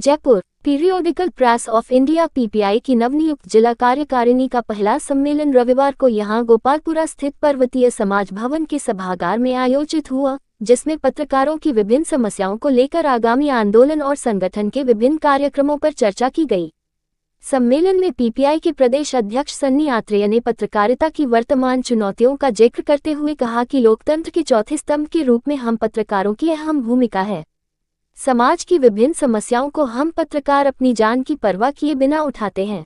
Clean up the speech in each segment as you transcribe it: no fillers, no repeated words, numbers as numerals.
Jaipur periodical press of India PPI की नवनियुक्त जिला कार्यकारिणी का पहला सम्मेलन रविवार को यहां गोपालपुरा स्थित पर्वतीय समाज भवन के सभागार में आयोजित हुआ, जिसमें पत्रकारों की विभिन्न समस्याओं को लेकर आगामी आंदोलन और संगठन के विभिन्न कार्यक्रमों पर चर्चा की गई। सम्मेलन में पीपीआई के प्रदेश अध्यक्ष सन्नी आत्रेय ने पत्रकारिता की वर्तमान चुनौतियों का जिक्र करते हुए कहा कि लोकतंत्र के चौथे स्तंभ के रूप में हम पत्रकारों की अहम भूमिका है। समाज की विभिन्न समस्याओं को हम पत्रकार अपनी जान की परवाह किए बिना उठाते हैं।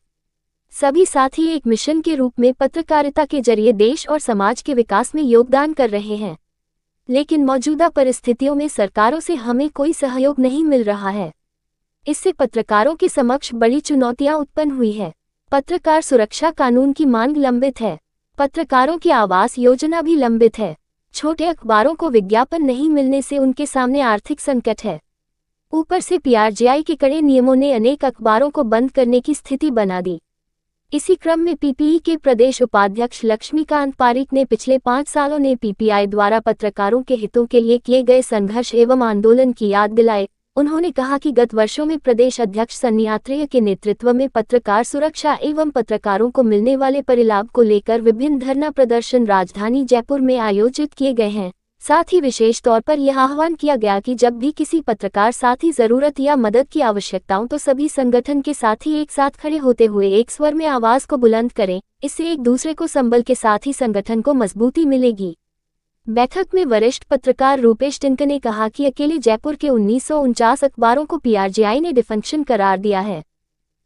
सभी साथी एक मिशन के रूप में पत्रकारिता के जरिए देश और समाज के विकास में योगदान कर रहे हैं, लेकिन मौजूदा परिस्थितियों में सरकारों से हमें कोई सहयोग नहीं मिल रहा है। इससे पत्रकारों के समक्ष बड़ी चुनौतियां उत्पन्न हुई है। पत्रकार सुरक्षा कानून की मांग लंबित है। पत्रकारों की आवास योजना भी लंबित है। छोटे अखबारों को विज्ञापन नहीं मिलने से उनके सामने आर्थिक संकट है। ऊपर से पीआरजीआई के कड़े नियमों ने अनेक अखबारों को बंद करने की स्थिति बना दी। इसी क्रम में पीपीई के प्रदेश उपाध्यक्ष लक्ष्मीकांत पारिक ने पिछले 5 सालों ने पीपीआई द्वारा पत्रकारों के हितों के लिए किए गए संघर्ष एवं आंदोलन की याद दिलाए। उन्होंने कहा कि गत वर्षों में प्रदेश अध्यक्ष सन्नी आत्रेय के नेतृत्व में पत्रकार सुरक्षा एवं पत्रकारों को मिलने वाले परिलाभ को लेकर विभिन्न धरना प्रदर्शन राजधानी जयपुर में आयोजित किए गए हैं। साथ ही विशेष तौर पर यह आह्वान किया गया कि जब भी किसी पत्रकार साथी जरूरत या मदद की आवश्यकता हो तो सभी संगठन के साथी एक साथ खड़े होते हुए एक स्वर में आवाज को बुलंद करें। इससे एक दूसरे को संबल के साथ ही संगठन को मजबूती मिलेगी। बैठक में वरिष्ठ पत्रकार रूपेश टिंकर ने कहा कि अकेले जयपुर के 1949 अखबारों को पीआरजीआई ने डिफंक्शन करार दिया है।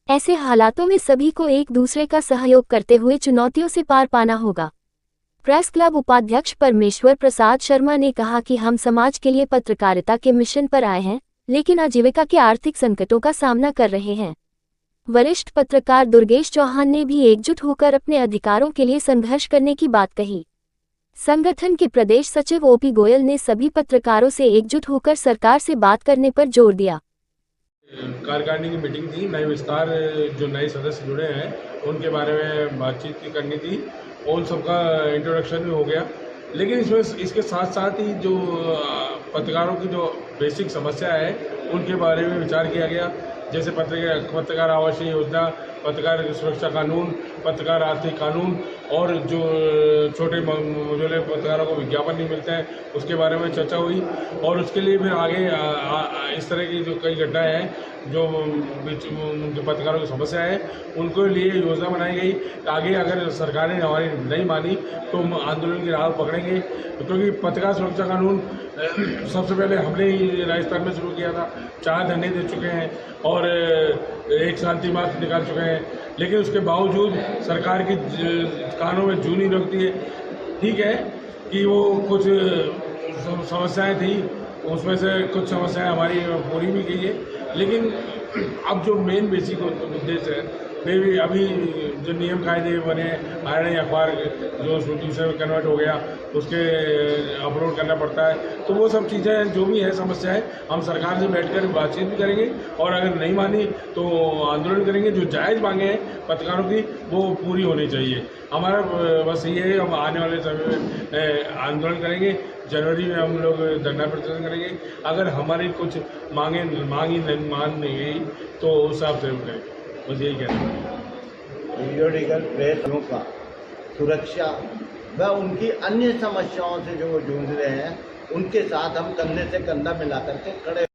ऐसे हालातों में सभी को एक दूसरे का सहयोग करते हुए चुनौतियों से पार पाना होगा। प्रेस क्लब उपाध्यक्ष परमेश्वर प्रसाद शर्मा ने कहा कि हम समाज के लिए पत्रकारिता के मिशन पर आए हैं, लेकिन आजीविका के आर्थिक संकटों का सामना कर रहे हैं। वरिष्ठ पत्रकार दुर्गेश चौहान ने भी एकजुट होकर अपने अधिकारों के लिए संघर्ष करने की बात कही। संगठन के प्रदेश सचिव ओपी गोयल ने सभी पत्रकारों से एकजुट होकर सरकार से बात करने पर जोर दिया। कार्यकारिणी की मीटिंग थी, नए विस्तार जो नए सदस्य जुड़े हैं उनके बारे में बातचीत करनी थी। उन सबका इंट्रोडक्शन भी हो गया, लेकिन इसमें इसके साथ साथ ही जो पत्रकारों की जो बेसिक समस्या है उनके बारे में विचार किया गया, जैसे पत्रकार आवास योजना, पत्रकार सुरक्षा कानून, पत्रकार आर्थिक कानून और जो छोटे मझोले पत्रकारों को विज्ञापन नहीं मिलते हैं उसके बारे में चर्चा हुई। और उसके लिए फिर आगे इस तरह की जो कई घटनाएं हैं जो उनके पत्रकारों की समस्या है उनको लिए योजना बनाई गई। आगे अगर सरकार ने हमारी नहीं मानी तो हम आंदोलन की राह पकड़ेंगे, क्योंकि पत्रकार सुरक्षा कानून सबसे पहले हमने ही राजस्थान में शुरू किया था। 4 धरने दे चुके हैं और एक शांति मार्च निकाल चुके हैं, लेकिन उसके बावजूद सरकार की कानों में जू नहीं लगती है। ठीक है कि वो कुछ समस्याएं थी, उसमें से कुछ समस्याएं हमारी पूरी भी की है, लेकिन अब जो मेन बेसिक उद्देश्य है वे भी अभी जो नियम कायदे बने, आरएनआई अखबार जो शूटिंग से कन्वर्ट हो गया उसके अपलोड करना पड़ता है, तो वो सब चीज़ें जो भी है समस्या है हम सरकार से बैठकर बातचीत भी करेंगे और अगर नहीं मानी तो आंदोलन करेंगे। जो जायज़ मांगे हैं पत्रकारों की वो पूरी होनी चाहिए। हमारा बस ये है, हम आने वाले समय में आंदोलन करेंगे। जनवरी में हम लोग धरना प्रदर्शन करेंगे। अगर हमारी कुछ मांगी मान नहीं गई तो उस हिसाब से करेंगे। बस यही कहना है। पीरियोडिकल प्रेस का सुरक्षा व उनकी अन्य समस्याओं से जो जूझ रहे हैं उनके साथ हम कंधे से कंधा मिलाकर के खड़े